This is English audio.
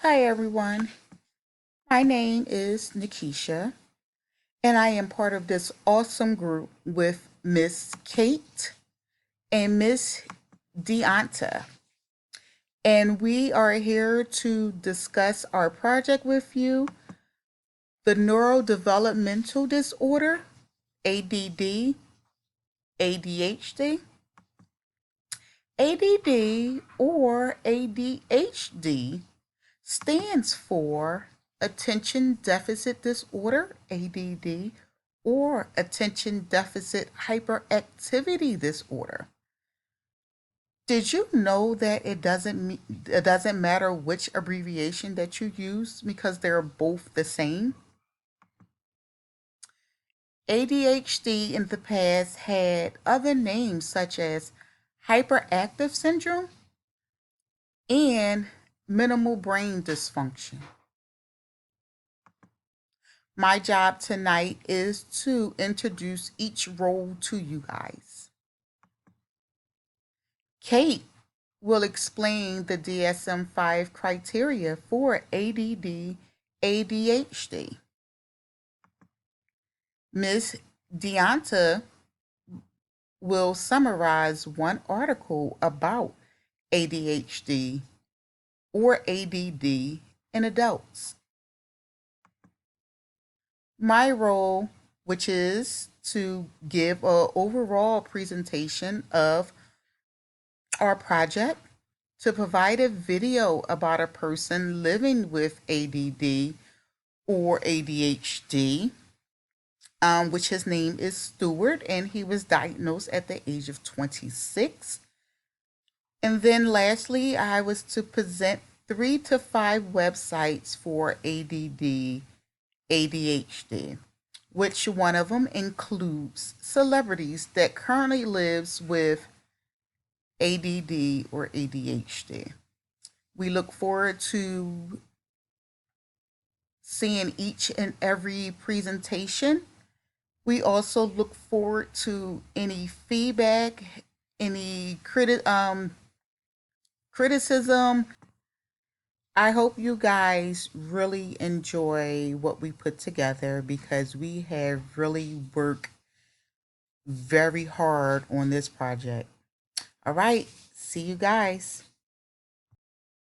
Hi everyone, my name is Nikisha and I am part of this awesome group with Miss Kate and Miss Deonta. And we are here to discuss our project with you, the neurodevelopmental disorder, ADD, ADHD. ADD or ADHD stands for Attention Deficit Disorder, ADD, or Attention Deficit Hyperactivity Disorder. Did you know that it doesn't matter which abbreviation that you use because they're both the same? ADHD in the past had other names such as hyperactive syndrome and minimal brain dysfunction. My job tonight is to introduce each role to you guys. Kate will explain the DSM 5 criteria for ADD ADHD. Ms. Deonta will summarize one article about ADHD or ADD in adults. My role, which is to give an overall presentation of our project, to provide a video about a person living with ADD or ADHD, which his name is Stewart, and he was diagnosed at the age of 26. And then lastly, I was to present 3 to 5 websites for ADD ADHD, which one of them includes celebrities that currently lives with ADD or ADHD. We look forward to seeing each and every presentation. We also look forward to any feedback, any criticism. I hope you guys really enjoy what we put together because we have really worked very hard on this project. All right, see you guys.